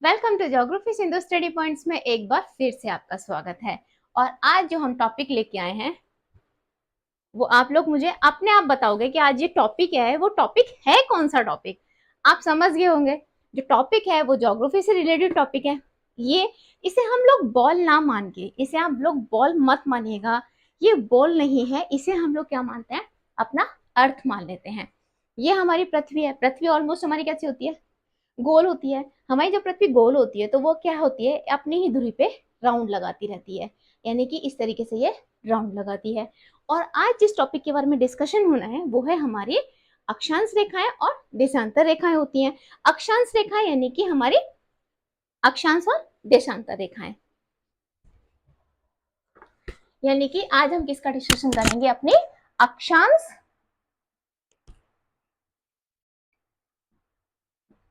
Welcome to geography Sindhu study points में एक बार फिर से आपका स्वागत है। और आज जो हम टॉपिक लेके आए हैं वो आप लोग मुझे अपने आप बताओगे कि आज ये टॉपिक है, वो टॉपिक है कौन सा टॉपिक। आप समझ गए होंगे जो टॉपिक है वो ज्योग्राफी से रिलेटेड टॉपिक है। ये इसे हम लोग बॉल ना मान के, इसे आप लोग बॉल मत मानिएगा, ये बॉल नहीं है, इसे हम लोग क्या मानते हैं, अपना अर्थ मान लेते हैं। ये हमारी पृथ्वी है। पृथ्वी ऑलमोस्ट हमारी कैसी होती है, गोल होती है। हमारी जब पृथ्वी गोल होती है तो वो क्या होती है, अपनी ही धुरी पे राउंड लगाती रहती है, यानी कि इस तरीके से ये राउंड लगाती है। और आज जिस टॉपिक के बारे में डिस्कशन होना है वो है हमारी अक्षांश रेखाएं और देशांतर रेखाएं होती हैं। अक्षांश रेखाएं यानी कि हमारी अक्षांश और देशांतर रेखाएं, यानी कि आज हम किसका डिस्कशन करेंगे, अपनी अक्षांश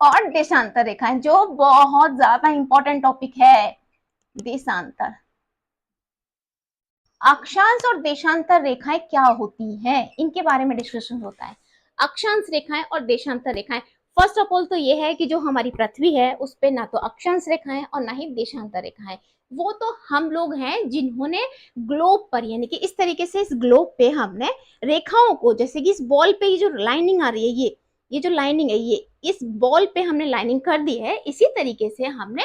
और देशांतर रेखाएं, जो बहुत ज्यादा इंपॉर्टेंट टॉपिक है। देशांतर, अक्षांश और देशांतर रेखाएं क्या होती हैं, इनके बारे में डिस्कशन होता है। अक्षांश रेखाएं और देशांतर रेखाएं, फर्स्ट ऑफ ऑल तो ये है कि जो हमारी पृथ्वी है उस पे ना तो अक्षांश रेखाएं और ना ही देशांतर रेखाएं। वो तो हम लोग हैं जिन्होंने ग्लोब पर, यानी कि इस तरीके से इस ग्लोब पे हमने रेखाओं को, जैसे कि इस बॉल पे ये जो लाइनिंग आ रही है, ये जो लाइनिंग है, ये इस बॉल पे हमने लाइनिंग कर दी है। इसी तरीके से हमने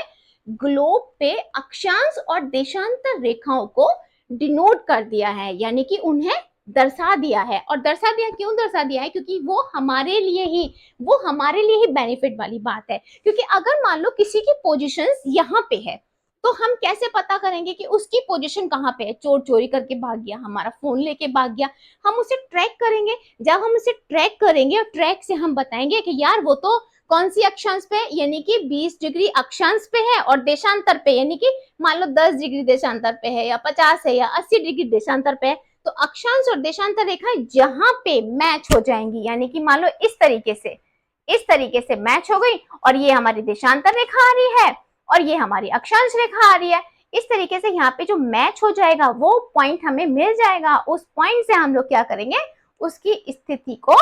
ग्लोब पे अक्षांश और देशांतर रेखाओं को डिनोट कर दिया है, यानी कि उन्हें दर्शा दिया है। और दर्शा दिया, क्यों दर्शा दिया है, क्योंकि वो हमारे लिए ही बेनिफिट वाली बात है। क्योंकि अगर मान लो किसी की पोजीशन यहाँ पे है तो हम कैसे पता करेंगे कि उसकी पोजीशन कहाँ पे है। चोर चोरी करके भाग गया, हमारा फोन लेके भाग गया, हम उसे ट्रैक करेंगे। जब हम उसे ट्रैक करेंगे और ट्रैक से हम बताएंगे कि यार वो तो कौन सी अक्षांश पे, यानी कि 20 डिग्री अक्षांश पे है, और देशांतर पे यानी कि मान लो 10 डिग्री देशांतर पे है, या 50 है, या 80 डिग्री देशांतर पे है, तो अक्षांश और देशांतर रेखाएं जहां पे मैच हो जाएंगी, यानी कि मान लो इस तरीके से मैच हो गई, और ये हमारी देशांतर रेखा आ रही है और ये हमारी अक्षांश रेखा आ रही है। इस तरीके से यहाँ पे जो मैच हो जाएगा वो पॉइंट हमें मिल जाएगा। उस पॉइंट से हम लोग क्या करेंगे, उसकी स्थिति को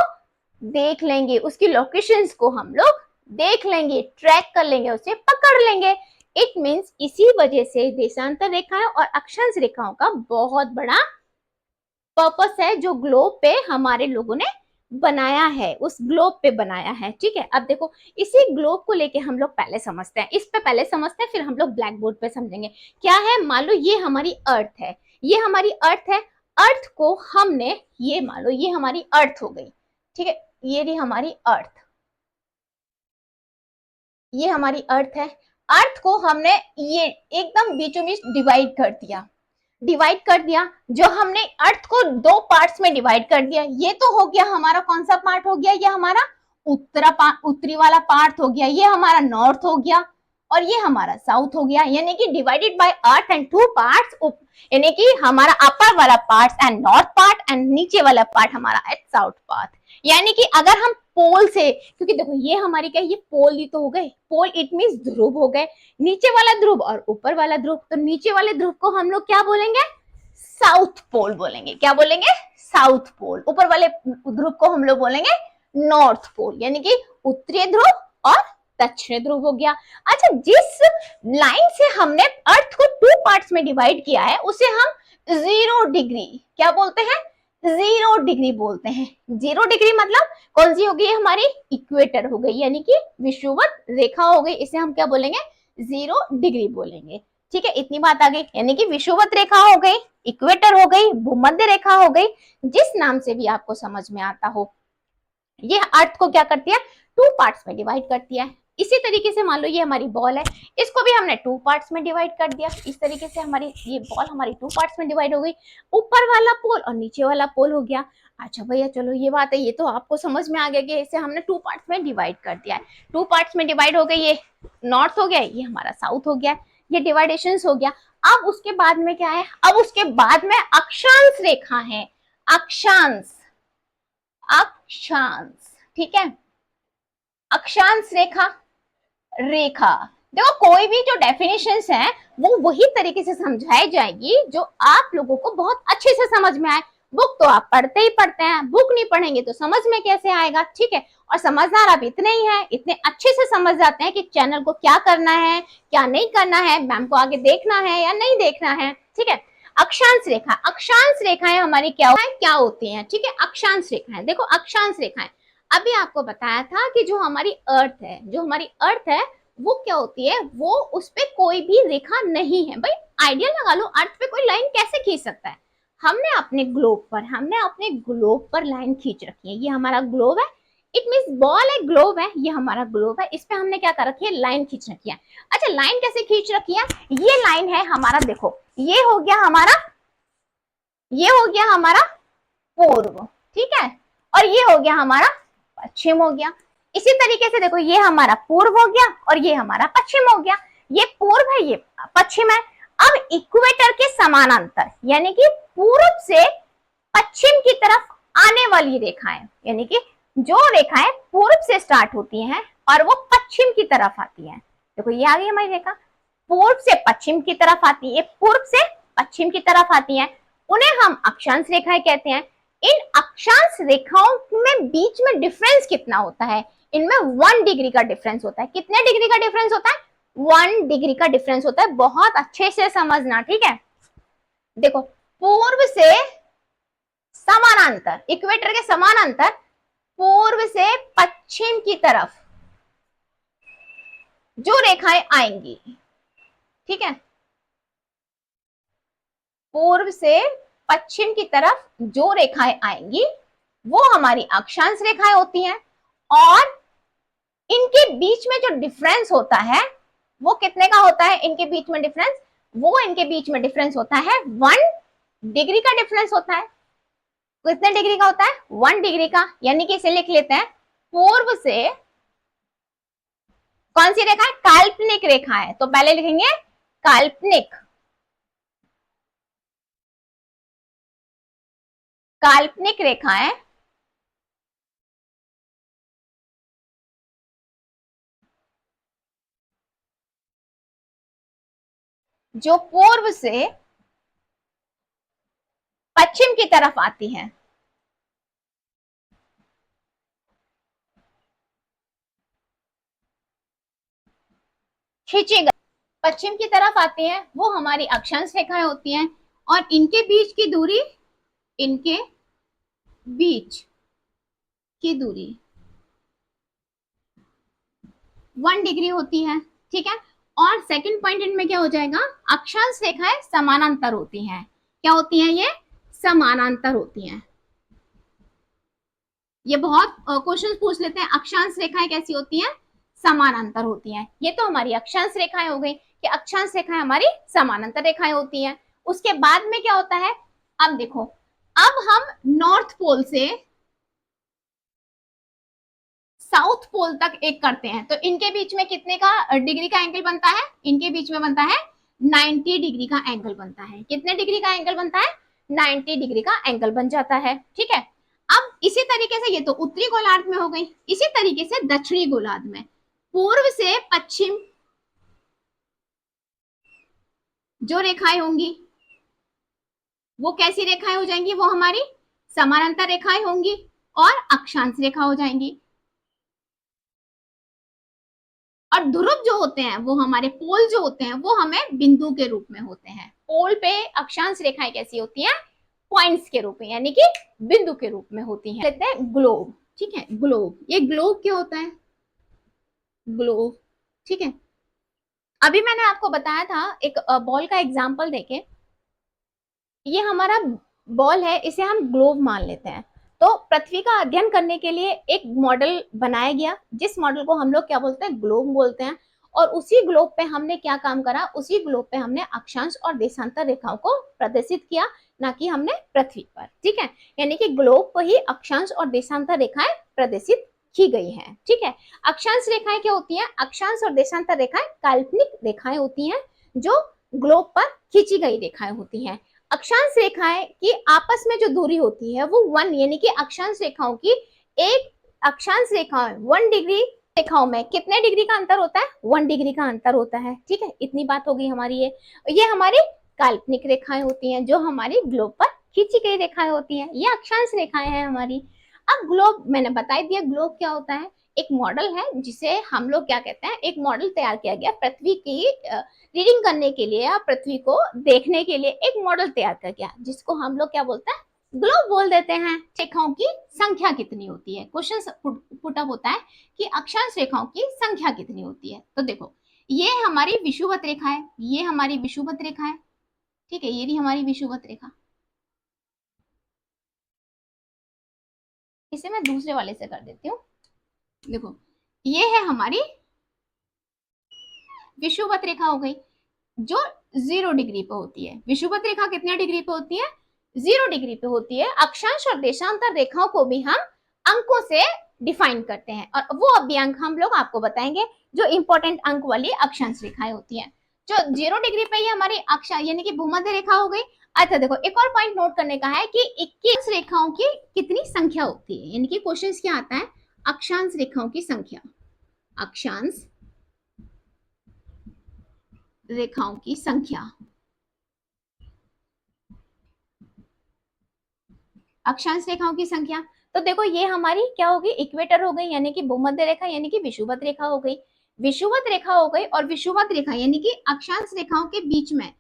देख लेंगे, उसकी लोकेशंस को हम लोग देख लेंगे, ट्रैक कर लेंगे, उसे पकड़ लेंगे। इट मीन्स इसी वजह से देशांतर रेखाएं और अक्षांश रेखाओं का बहुत बड़ा पर्पस है, जो ग्लोब पे हमारे लोगों ने बनाया है, उस ग्लोब पे बनाया है। ठीक है, अब देखो इसी ग्लोब को लेके हम लोग पहले समझते हैं, इस पे पहले समझते हैं, फिर हम लोग ब्लैक बोर्ड पे समझेंगे क्या है। मान लो ये हमारी अर्थ है, ये हमारी अर्थ है। अर्थ को हमने, ये मान लो ये हमारी अर्थ हो गई, ठीक है, ये रही हमारी अर्थ, ये हमारी अर्थ है। अर्थ को हमने ये एकदम बीचों बीच डिवाइड कर दिया। जो हमने अर्थ को दो पार्ट्स में डिवाइड कर दिया, ये तो हो गया हमारा कौन सा पार्ट हो गया, ये हमारा उत्तरी वाला पार्ट हो गया, ये हमारा नॉर्थ हो गया, और ये हमारा साउथ हो गया। यानी कि divided by earth and two parts, यानी कि हमारा अपर वाला part and north part, and नीचे वाला पार्ट हमारा एट साउथ पार्ट। यानी कि अगर हम पोल से, क्योंकि देखो ये हमारी क्या, ये पोल ही तो हो गए, पोल इट मींस ध्रुव हो गए, नीचे वाला ध्रुव और ऊपर वाला ध्रुव। तो नीचे वाले ध्रुव को हम लोग क्या बोलेंगे, साउथ पोल बोलेंगे। क्या बोलेंगे, साउथ पोल। ऊपर वाले ध्रुव को हम लोग बोलेंगे नॉर्थ पोल, यानी कि उत्तरी ध्रुव और दक्षिणी ध्रुव हो गया। अच्छा, जिस लाइन से हमने अर्थ को टू पार्ट्स में डिवाइड किया है उसे हम 0 डिग्री क्या बोलते हैं, 0 डिग्री बोलते हैं। 0 डिग्री मतलब कौन सी हो गई, हमारी इक्वेटर हो गई, यानी कि विषुवत रेखा हो गई, इसे हम क्या बोलेंगे, 0 डिग्री बोलेंगे। ठीक है, इतनी बात आ गई, यानी कि विषुवत रेखा हो गई, इक्वेटर हो गई, भूमध्य रेखा हो गई, जिस नाम से भी आपको समझ में आता हो। ये अर्थ को क्या करती है, टू पार्ट्स में डिवाइड करती है। इसी तरीके से मान लो ये हमारी बॉल है, इसको भी हमने टू पार्ट्स में डिवाइड कर दिया। इस तरीके से हमारी ये बॉल हमारी टू पार्ट्स में डिवाइड हो गई, ऊपर वाला पोल और नीचे वाला पोल हो गया। अच्छा भैया चलो ये बात है, ये तो आपको समझ में आ गया कि इसे हमने टू पार्ट्स में डिवाइड कर दिया है। टू पार्ट्स में डिवाइड हो गई, ये नॉर्थ हो गया, ये हमारा साउथ हो गया, ये डिवाइडेशन हो गया। अब उसके बाद में क्या है, अब उसके बाद में अक्षांश रेखा है, अक्षांश, अक्षांश, ठीक है, अक्षांश रेखा, रेखा। देखो कोई भी जो डेफिनेशंस है वो वही तरीके से समझाई जाएगी जो आप लोगों को बहुत अच्छे से समझ में आए, बुक तो आप पढ़ते ही पढ़ते हैं, बुक नहीं पढ़ेंगे तो समझ में कैसे आएगा, ठीक है। और समझदार आप इतने ही हैं, इतने अच्छे से समझ जाते हैं कि चैनल को क्या करना है, क्या नहीं करना है, मैम को आगे देखना है या नहीं देखना है, ठीक है। अक्षांश रेखा, अक्षांश रेखाएं हमारी क्या होती हैं, ठीक है। अक्षांश रेखाएं, देखो अक्षांश रेखाएं अभी आपको बताया था कि जो हमारी अर्थ है, जो हमारी अर्थ है वो क्या होती है, वो उस पे कोई भी रेखा नहीं है। भाई आइडिया लगा लो, अर्थ पे कोई लाइन कैसे खींच सकता है। हमने अपने ग्लोब पर लाइन खींच रखी है, ये हमारा ग्लोब है, इट मींस बॉल है, ग्लोब है, ये हमारा ग्लोब है, इस पे हमने क्या कर रखी है, लाइन खींच रखी है। अच्छा लाइन कैसे खींच रखी है, ये लाइन है हमारा, देखो ये हो गया हमारा, ये हो गया हमारा पूर्व, ठीक है, और ये हो गया हमारा पश्चिम हो गया। इसी तरीके से देखो ये हमारा पूर्व हो गया और ये हमारा पश्चिम हो गया, ये पूर्व है, ये पश्चिम है। अब इक्वेटर के समानांतर यानी कि पूर्व से पश्चिम की तरफ आने वाली रेखाएं, यानी कि जो रेखाएं पूर्व से स्टार्ट होती हैं और वो पश्चिम की तरफ आती हैं, देखो ये आ गई हमारी रेखा, पूर्व से पश्चिम की तरफ आती है, पूर्व से पश्चिम की तरफ आती है, उन्हें हम अक्षांश रेखाएं कहते हैं। इन अक्षांश रेखाओं में बीच में डिफरेंस कितना होता है, इनमें 1 डिग्री का डिफरेंस होता है। कितने डिग्री का डिफरेंस होता है, 1 डिग्री का डिफरेंस होता है। बहुत अच्छे से समझना, ठीक है। देखो पूर्व से समानांतर, इक्वेटर के समानांतर पूर्व से पश्चिम की तरफ जो रेखाएं आएंगी, ठीक है, पूर्व से पश्चिम की तरफ जो रेखाएं आएंगी वो हमारी अक्षांश रेखाएं होती हैं। और इनके बीच में जो डिफरेंस होता है वो कितने का होता है, इनके बीच में डिफरेंस, वो इनके बीच में डिफरेंस होता है 1 डिग्री का डिफरेंस होता है। कितने डिग्री का होता है, 1 डिग्री का, यानी कि इसे लिख लेते हैं पूर्व से कौन सी रेखा है, काल्पनिक रेखा है, तो पहले लिखेंगे काल्पनिक, काल्पनिक रेखाएं जो पूर्व से पश्चिम की तरफ आती हैं, खींची गई पश्चिम की तरफ आती हैं, वो हमारी अक्षांश रेखाएं होती हैं। और इनके बीच की दूरी, इनके बीच की दूरी 1 डिग्री होती है, ठीक है। और सेकंड पॉइंट इनमें क्या हो जाएगा, अक्षांश रेखाएं समानांतर होती हैं। क्या होती हैं ये, समानांतर होती हैं। ये बहुत क्वेश्चन पूछ लेते हैं, अक्षांश रेखाएं कैसी होती हैं, समानांतर होती हैं। ये तो हमारी अक्षांश रेखाएं हो गई कि अक्षांश रेखाएं हमारी समानांतर रेखाएं होती हैं। उसके बाद में क्या होता है, अब देखो, अब हम नॉर्थ पोल से साउथ पोल तक एक करते हैं, तो इनके बीच में कितने का डिग्री का एंगल बनता है, इनके बीच में बनता है 90 डिग्री का एंगल बनता है। कितने डिग्री का एंगल बनता है, 90 डिग्री का एंगल बन जाता है, ठीक है। अब इसी तरीके से, ये तो उत्तरी गोलार्ध में हो गई, इसी तरीके से दक्षिणी गोलार्ध में पूर्व से पश्चिम जो रेखाएं होंगी वो कैसी रेखाएं हो जाएंगी, वो हमारी समानांतर रेखाएं होंगी और अक्षांश रेखा हो जाएंगी। और ध्रुव जो होते हैं, वो हमारे पोल जो होते हैं, वो हमें बिंदु के रूप में होते हैं। पोल पे अक्षांश रेखाएं कैसी होती हैं, पॉइंट्स के रूप में, यानी कि बिंदु के रूप में होती हैं। लेते हैं ग्लोब, ठीक है, ग्लोब, ये ग्लोब क्या होता है, ग्लोब, ठीक है। अभी मैंने आपको बताया था एक बॉल का एग्जांपल देके, ये हमारा बॉल है, इसे हम ग्लोब मान लेते हैं। तो पृथ्वी का अध्ययन करने के लिए एक मॉडल बनाया गया, जिस मॉडल को हम लोग क्या बोलते हैं, ग्लोब बोलते हैं। और उसी ग्लोब पे हमने क्या काम करा, उसी ग्लोब पे हमने अक्षांश और देशांतर रेखाओं को प्रदर्शित किया, ना कि हमने पृथ्वी पर, ठीक है। यानी कि ग्लोब पर ही अक्षांश और देशांतर रेखाएं प्रदर्शित की गई हैं, ठीक है। अक्षांश रेखाएं क्या होती हैं, अक्षांश और देशांतर रेखाएं काल्पनिक रेखाएं होती हैं जो ग्लोब पर खींची गई रेखाएं होती हैं। अक्षांश रेखाएं की आपस में जो दूरी होती है वो 1, यानी कि अक्षांश रेखाओं की एक अक्षांश रेखाएं 1 डिग्री रेखाओं में कितने डिग्री का अंतर होता है, 1 डिग्री का अंतर होता है, ठीक है। इतनी बात होगी हमारी। ये हमारी काल्पनिक रेखाएं होती हैं जो हमारी ग्लोब पर खींची गई रेखाएं होती हैं, ये अक्षांश रेखाएं हैं हमारी। अब ग्लोब मैंने बता ही दिया, ग्लोब क्या होता है, एक मॉडल है जिसे हम लोग क्या कहते हैं, एक मॉडल तैयार किया गया पृथ्वी की रीडिंग करने के लिए या पृथ्वी को देखने के लिए एक मॉडल तैयार किया गया, जिसको हम लोग क्या बोलते हैं, ग्लोब बोल देते हैं। रेखाओं की संख्या कितनी होती है, क्वेश्चन पुटअप होता है कि अक्षांश रेखाओं की संख्या कितनी होती है। तो देखो ये हमारी विषुवत रेखा है, ये हमारी विषुवत रेखा है, ठीक है, ये भी हमारी विषुवत रेखा। इसे मैं दूसरे वाले से कर देती हूँ। देखो ये है हमारी विषुवत रेखा हो गई, जो 0 डिग्री पे होती है। विषुवत रेखा कितने डिग्री पे होती है, 0 डिग्री पे होती है। अक्षांश और देशांतर रेखाओं को भी हम अंकों से डिफाइन करते हैं, और वो अभी अंक हम लोग आपको बताएंगे, जो इंपॉर्टेंट अंक वाली अक्षांश रेखाएं होती हैं। जो 0 डिग्री पे ही हमारी अक्षा यानी कि भूमध्य रेखा हो गई। अच्छा देखो एक और पॉइंट नोट करने का है कि 21 रेखाओं की कितनी संख्या होती है, यानी कि क्वेश्चन क्या आता है, अक्षांश रेखाओं की संख्या, अक्षांश रेखाओं की संख्या, अक्षांश रेखाओं की संख्या। तो देखो ये हमारी क्या होगी, इक्वेटर हो गई यानी कि भूमध्य रेखा यानी कि विषुवत रेखा हो गई, विषुवत रेखा हो गई, और विषुवत रेखा यानी कि अक्षांश रेखाओं के बीच में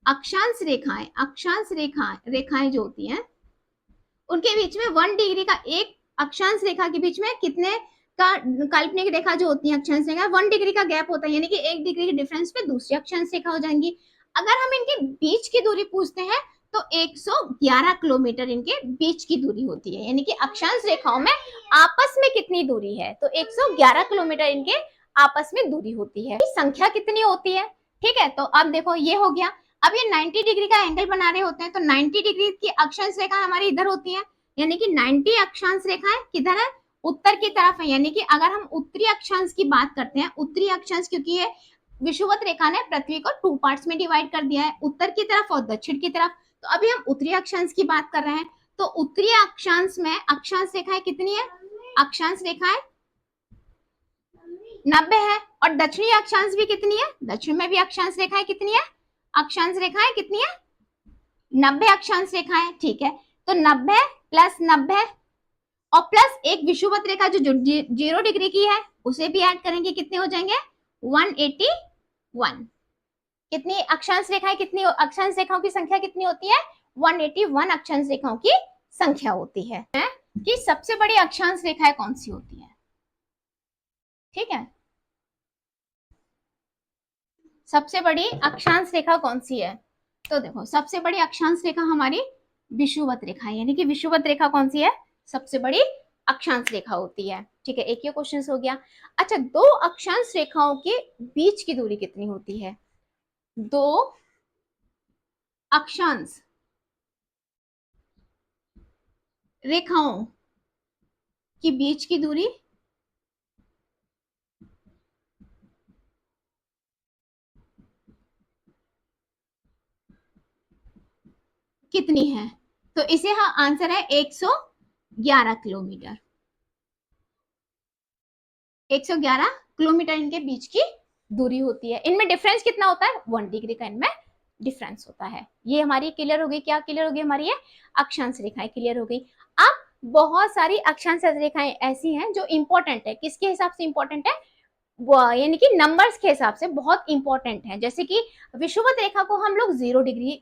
अक्षांश रेखाएं, अक्षांश रेखाएं जो होती हैं उनके बीच में 1 डिग्री का, एक अक्षांश रेखा के बीच में कितने का काल्पनिक रेखा जो होती है अक्षांश रेखा 1 डिग्री का गैप होता है, यानी कि 1 डिग्री के डिफरेंस पे दूसरी अक्षांश रेखा हो जाएंगी। अगर हम इनके बीच की दूरी पूछते हैं तो 111 किलोमीटर इनके बीच की दूरी होती है, यानी कि अक्षांश रेखाओं में आपस में कितनी दूरी है, तो 111 किलोमीटर इनके आपस में दूरी होती है। संख्या कितनी होती है, ठीक है। तो अब देखो ये हो गया। अब ये 90 डिग्री का एंगल बना रहे होते हैं, तो 90 डिग्री की अक्षांश रेखा हमारी इधर होती है, यानी कि 90 अक्षांश रेखाएं किधर है, उत्तर की तरफ है। यानी कि अगर हम उत्तरी अक्षांश की बात करते हैं, उत्तरी अक्षांश क्योंकि ये विषुवत रेखा ने पृथ्वी को 2 पार्ट्स में डिवाइड कर दिया है, उत्तर की तरफ और दक्षिण की तरफ। तो अभी हम उत्तरी अक्षांश की बात कर रहे हैं, तो उत्तरी अक्षांश में अक्षांश रेखाएं कितनी है, अक्षांश रेखाएं 90 है, और दक्षिणी अक्षांश भी कितनी है, दक्षिण में भी अक्षांश रेखाएं कितनी है, अक्षांश रेखाएं कितनी है, 90 अक्षांश रेखाएं, ठीक है। तो 90 प्लस 90 और प्लस एक विषुवत रेखा जो 0 डिग्री की है उसे भी ऐड करेंगे, कितने हो जाएंगे 181। कितनी अक्षांश रेखाएं, कितनी अक्षांश रेखाओं की संख्या कितनी होती है, 181 अक्षांश रेखाओं की संख्या होती है। कि सबसे बड़ी अक्षांश रेखाएं कौन सी होती है, ठीक है, सबसे बड़ी अक्षांश रेखा कौन सी है। तो देखो सबसे बड़ी अक्षांश रेखा हमारी विषुवत रेखा है, यानी कि विषुवत रेखा कौन सी है, सबसे बड़ी अक्षांश रेखा होती है, ठीक है। एक ये क्वेश्चन हो गया। अच्छा दो अक्षांश रेखाओं के बीच की दूरी कितनी होती है, दो अक्षांश रेखाओं की बीच की दूरी कितनी है, तो इसे हाँ आंसर है 111 किलोमीटर, 111 किलोमीटर इनके बीच की दूरी होती है। इनमें डिफरेंस कितना होता है, 1 डिग्री का इनमें डिफरेंस होता है। ये हमारी क्लियर हो गई, क्या क्लियर हो गई हमारी ये अक्षांश रेखाएं क्लियर हो गई। अब बहुत सारी अक्षांश रेखाएं ऐसी हैं जो इंपॉर्टेंट है, किसके हिसाब से इंपॉर्टेंट है, यानी कि नंबर्स के हिसाब से बहुत इंपॉर्टेंट है। जैसे कि विषुवत रेखा को हम लोग 0 डिग्री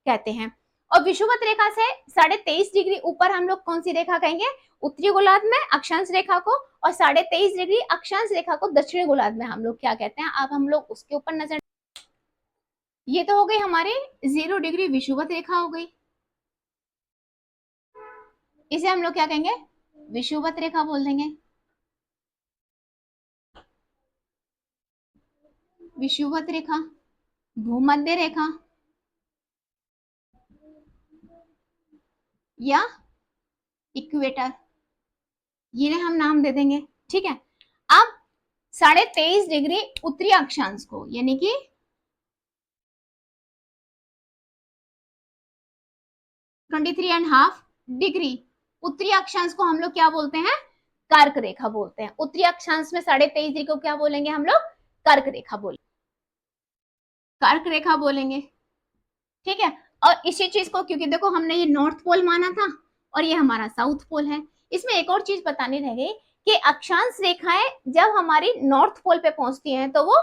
कहते हैं, और विषुवत रेखा से 23.5 डिग्री ऊपर हम लोग कौन सी रेखा कहेंगे, उत्तरी गोलार्ध में अक्षांश रेखा को, और 23.5 डिग्री अक्षांश रेखा को दक्षिणी गोलार्ध में हम लोग क्या कहते हैं। अब हम लोग उसके ऊपर नजर, ये तो हो गई हमारे 0 डिग्री विषुवत रेखा हो गई, इसे हम लोग क्या कहेंगे, विषुवत रेखा बोल देंगे, विषुवत रेखा, भूमध्य रेखा या इक्वेटर, ये हम नाम दे देंगे, ठीक है। अब 23.5 डिग्री उत्तरी अक्षांश को यानी कि 23.5 डिग्री उत्तरी अक्षांश को हम लोग क्या बोलते हैं, कर्क रेखा बोलते हैं। उत्तरी अक्षांश में 23.5 डिग्री को क्या बोलेंगे हम लोग, कर्क रेखा बोलेंगे, कर्क रेखा बोलेंगे, ठीक है। और इसी चीज को, क्योंकि देखो हमने ये नॉर्थ पोल माना था और ये हमारा साउथ पोल है। इसमें एक और चीज बतानी रह गई कि अक्षांश रेखाएं जब हमारी नॉर्थ पोल पे पहुंचती हैं तो वो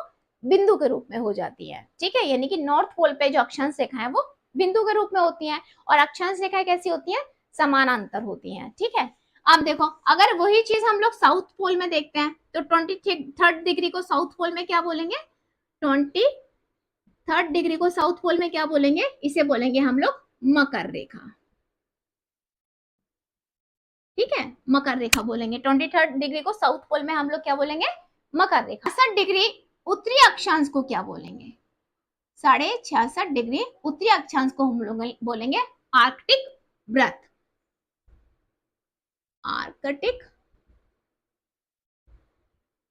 बिंदु के रूप में हो जाती है, ठीक है। यानी कि नॉर्थ पोल पे जो अक्षांश रेखाएं वो बिंदु के रूप में होती हैं और अक्षांश रेखाएं कैसी होती हैं, समानांतर होती हैं, ठीक है। अब देखो अगर वही चीज हम लोग साउथ पोल में देखते हैं तो 23rd डिग्री को साउथ पोल में क्या बोलेंगे, 23rd डिग्री को साउथ पोल में क्या बोलेंगे, इसे बोलेंगे हम लोग मकर रेखा, ठीक है। मकर रेखा बोलेंगे। 23rd डिग्री को साउथ पोल में हम लोग क्या बोलेंगे, मकर रेखा। 66 डिग्री उत्तरी अक्षांश को क्या बोलेंगे, 66.5 डिग्री उत्तरी अक्षांश को हम लोग बोलेंगे आर्कटिक व्रत, आर्कटिक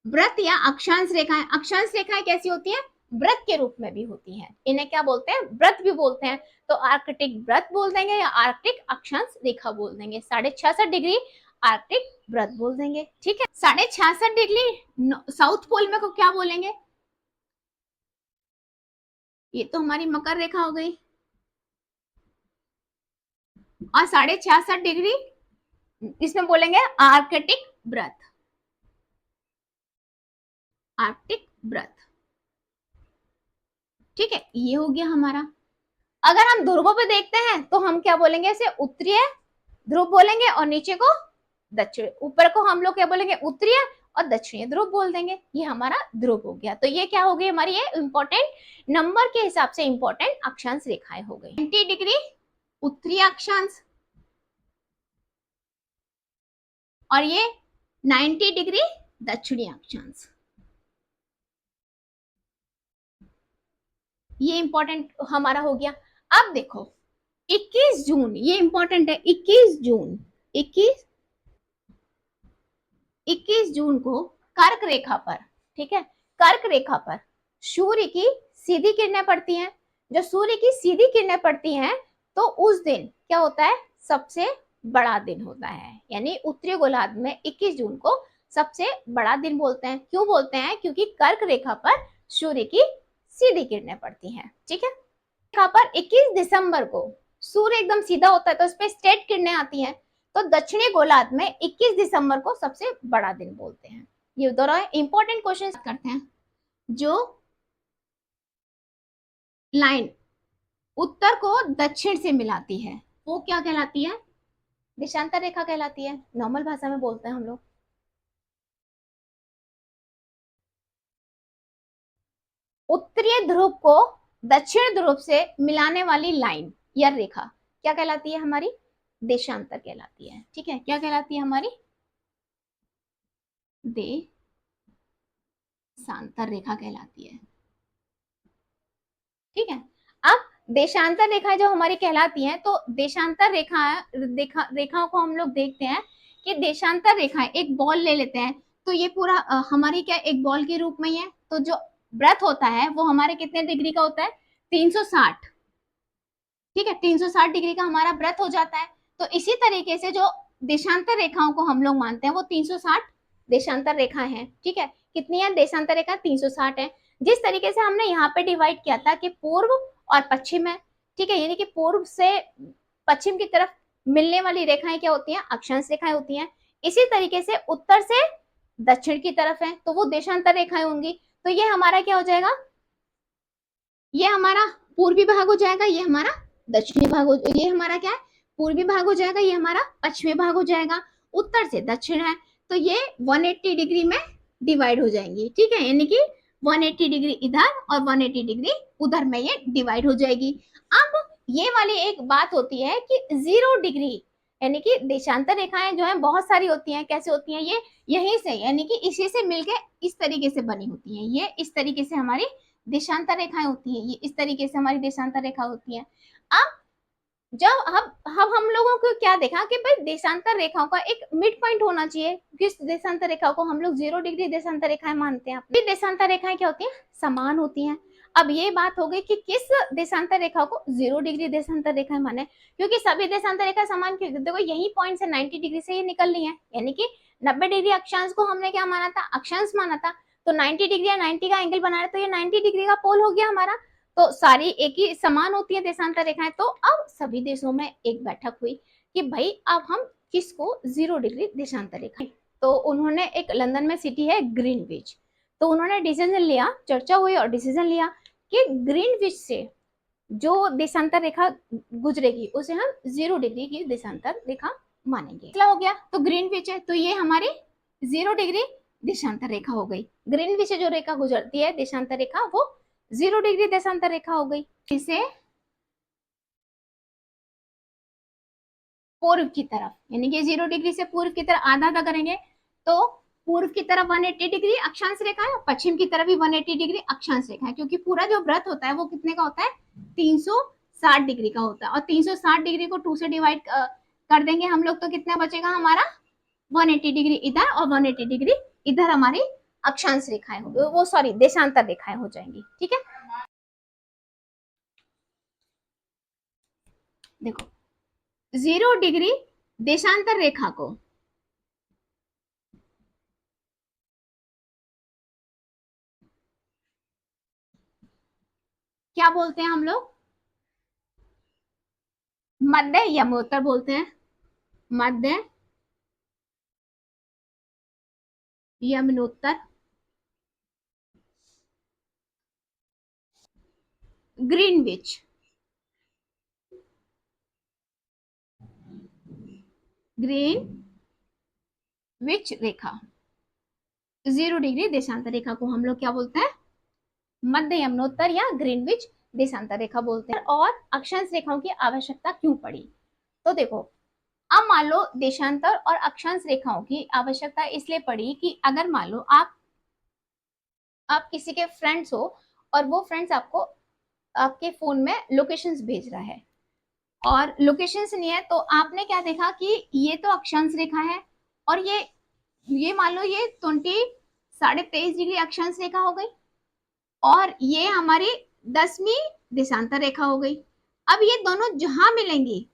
व्रत या अक्षांश रेखाएं। अक्षांश रेखाएं कैसी होती हैं, व्रत के रूप में भी होती हैं, इन्हें क्या बोलते हैं, व्रत भी बोलते हैं। तो आर्कटिक व्रत बोल देंगे या आर्कटिक अक्षांश रेखा बोल देंगे। 66.5 डिग्री आर्कटिक व्रत बोल देंगे, ठीक है। 66.5 डिग्री साउथ पोल में को क्या बोलेंगे, ये तो हमारी मकर रेखा हो गई। और 66.5 डिग्री इसमें बोलेंगे आर्कटिक व्रत, आर्कटिक व्रत, ठीक है। ये हो गया हमारा। अगर हम ध्रुवों पे देखते हैं तो हम क्या बोलेंगे, इसे उत्तरीय ध्रुव बोलेंगे और नीचे को दक्षिण, ऊपर को हम लोग क्या बोलेंगे, उत्तरीय और दक्षिणीय ध्रुव बोल देंगे। ये हमारा ध्रुव हो गया। तो ये क्या हो गई हमारी, ये इंपॉर्टेंट नंबर के हिसाब से इंपॉर्टेंट अक्षांश रेखाएं हो गई। 90 डिग्री उत्तरी अक्षांश और ये 90 डिग्री दक्षिणी अक्षांश, ये इंपॉर्टेंट हमारा हो गया। अब देखो 21 जून, ये इंपॉर्टेंट है, 21 जून को कर्क रेखा पर, ठीक है, कर्क रेखा पर सूर्य की सीधी किरणें पड़ती हैं। जो सूर्य की सीधी किरणें पड़ती हैं तो उस दिन क्या होता है, सबसे बड़ा दिन होता है। यानी उत्तरी गोलार्ध में 21 जून को सबसे बड़ा दिन बोलते हैं। क्यों बोलते हैं, क्योंकि कर्क रेखा पर सूर्य की सीधी किरणें पड़ती हैं, ठीक है। रेखा पर 21 दिसंबर को सूर्य एकदम सीधा होता है तो उस पर स्ट्रेट किरणें आती हैं, तो दक्षिणी गोलार्ध में 21 दिसंबर को सबसे बड़ा दिन बोलते हैं। ये दोनों इंपॉर्टेंट क्वेश्चन करते हैं। जो लाइन उत्तर को दक्षिण से मिलाती है वो क्या कहलाती है, देशांतर रेखा कहलाती है, नॉर्मल भाषा में बोलते हैं हम लोग। उत्तरीय ध्रुव को दक्षिण ध्रुव से मिलाने वाली लाइन या रेखा क्या कहलाती है, हमारी देशांतर कहलाती है, ठीक है। क्या कहलाती है हमारी, देशांतर रेखा कहलाती है, ठीक है। अब देशांतर रेखाएं जो हमारी कहलाती हैं, तो देशांतर रेखाओं को हम लोग देखते हैं कि देशांतर रेखाएं, एक बॉल ले लेते हैं तो ये पूरा हमारी क्या एक बॉल के रूप में ही है। तो जो व्रत होता है वो हमारे कितने डिग्री का होता है, 360, ठीक है, 360 डिग्री का हमारा व्रत हो जाता है। तो इसी तरीके से जो देशांतर रेखाओं को हम लोग मानते हैं वो 360 देशांतर रेखा है, ठीक है। कितनी है देशांतर रेखा, 360 है। जिस तरीके से हमने यहाँ पे डिवाइड किया था कि पूर्व और पश्चिम है, ठीक है, यानी कि पूर्व से पश्चिम की तरफ मिलने वाली रेखाएं क्या होती हैं, अक्षांश रेखाएं होती हैं। इसी तरीके से उत्तर से दक्षिण की तरफ है तो वो देशांतर रेखाएं होंगी। तो ये हमारा क्या हो जाएगा, ये हमारा पूर्वी भाग हो जाएगा, ये हमारा दक्षिणी भाग हो, ये हमारा क्या है, पूर्वी भाग हो जाएगा, ये हमारा पश्चिमी भाग हो जाएगा। उत्तर से दक्षिण है तो ये 180 डिग्री में डिवाइड हो जाएंगी, ठीक है। यानी कि 180 डिग्री इधर और 180 डिग्री उधर में ये डिवाइड हो जाएगी। अब ये वाली एक बात होती है कि 0 डिग्री, यानी कि देशांतर रेखाएं जो है बहुत सारी होती हैं। कैसे होती हैं, ये यहीं से यानी कि इसी से मिलके इस तरीके से बनी होती हैं। ये इस तरीके से हमारी देशांतर रेखाएं होती है, ये इस तरीके से हमारी देशांतर रेखा होती है। अब जब हम लोगों को क्या देखा कि भाई देशांतर रेखाओं का एक मिड पॉइंट होना चाहिए। किस देशांतर रेखाओं को हम लोग 0 डिग्री देशांतर रेखाएं मानते हैं। अपनी देशांतर रेखाएं क्या होती हैं, समान होती हैं। अब ये बात हो गई कि किस देशांतर रेखा को 0 डिग्री देशांतर रेखाएं माने, क्योंकि सभी देशांतर रेखा समान, क्योंकि देखो यही पॉइंट से 90 डिग्री से ये निकल रही है। यानी कि 90 डिग्री अक्षांश को हमने क्या माना था, अक्षांश माना था। तो 90 डिग्री या 90 का एंगल बनाया तो ये 90 डिग्री का पोल हो गया हमारा। तो सारी एक ही समान होती है देशांतर रेखाएं। तो अब सभी देशों में एक बैठक हुई कि भाई अब हम किसको 0 डिग्री देशांतर रेखा, तो उन्होंने एक लंदन में सिटी है ग्रीनविच, तो उन्होंने डिसीजन लिया, चर्चा हुई और डिसीजन लिया कि ग्रीनविच से जो देशांतर रेखा गुजरेगी उसे हम 0 डिग्री की देशांतर रेखा मानेंगे। इसलिए हो गया, तो ग्रीनविच है तो ये हमारी 0 डिग्री देशांतर रेखा हो गई। ग्रीनविच से जो रेखा गुजरती है देशांतर रेखा वो 0 डिग्री देशांतर रेखा हो गई। इसे पूर्व की तरफ, यानी कि 0 डिग्री से पूर्व की तरफ आधा आधा करेंगे, तो पूर्व की तरफ 180 डिग्री अक्षांश रेखा है, पश्चिम की तरफ भी 180 डिग्री अक्षांश रेखा है, क्योंकि पूरा जो वृत्त होता है वो कितने का होता है, 360 डिग्री का होता है, और 360 डिग्री को 2 से डिवाइड कर देंगे हम लोग तो कितना बचेगा हमारा 180 डिग्री इधर और 180 डिग्री इधर हमारी अक्षांश रेखाएं वो सॉरी देशांतर रेखाएं हो जाएंगी। ठीक है, देखो 0 डिग्री देशांतर रेखा को क्या बोलते हैं हम लोग, मध्य यमोत्तर बोलते हैं, मध्य यमनोत्तर ग्रीनविच, ग्रीनविच रेखा 0 डिग्री देशांतर रेखा को हम लोग क्या बोलते हैं, मध्य यमनोत्तर या ग्रीनविच देशांतर रेखा बोलते हैं। और अक्षांश रेखाओं की आवश्यकता क्यों पड़ी, तो देखो अब मान लो देशांतर और अक्षांश रेखाओं की आवश्यकता इसलिए पड़ी कि अगर मान लो आप किसी के फ्रेंड्स हो और वो फ्रेंड्स आपको आपके फोन में लोकेशंस भेज रहा है और लोकेशंस नहीं है, तो आपने क्या देखा कि ये तो अक्षांश रेखा है और ये मान लो ये 23.5 डिग्री अक्षांश रेखा हो गई और ये हमारी 10वीं देशांतर रेखा हो गई। अब ये दोनों जहां मिलेंगी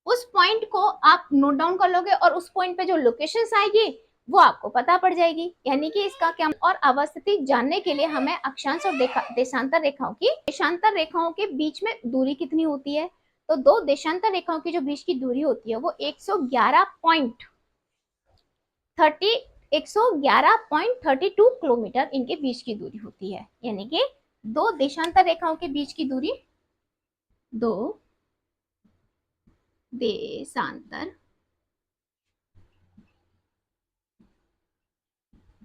उस पॉइंट को आप नोट डाउन कर लोगे और उस पॉइंट पे जो लोकेशंस आएगी वो आपको पता पड़ जाएगी। यानी कि इसका क्या, और अवस्थिति जानने के लिए हमें अक्षांश और देशांतर रेखाओं के बीच में दूरी कितनी होती है, तो दो देशांतर रेखाओं की जो बीच की दूरी होती है वो 111.32 किलोमीटर इनके बीच की दूरी होती है। यानी कि दो देशांतर रेखाओं के बीच की दूरी, दो देशांतर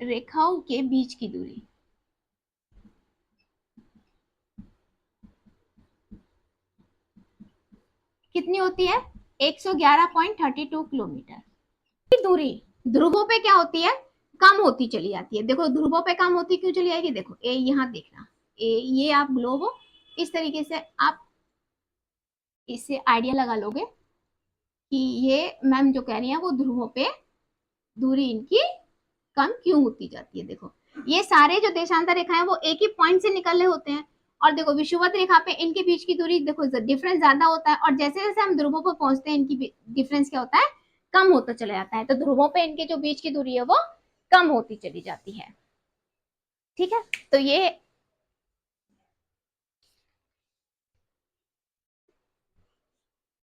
रेखाओं के बीच की दूरी कितनी होती है, 111.32 किलोमीटर। दूरी ध्रुवों पे क्या होती है, कम होती चली जाती है। देखो ध्रुवों पे कम होती क्यों चली जाएगी, देखो ए यहाँ देखना, ये आप ग्लोब हो, इस तरीके से आप इससे आइडिया लगा लोगे कि ये मैम जो कह रही है वो ध्रुवों पे दूरी इनकी कम क्यों होती जाती है। देखो ये सारे जो देशांतर रेखाएं वो एक ही पॉइंट से निकल रहे होते हैं और देखो विषुवत रेखा पे इनके बीच की दूरी देखो डिफरेंस ज्यादा होता है और जैसे जैसे हम ध्रुवों पर पहुंचते हैं इनकी डिफरेंस क्या होता है, कम होता चला जाता है। तो ध्रुवों पे इनके जो बीच की दूरी है वो कम होती चली जाती है। ठीक है, तो ये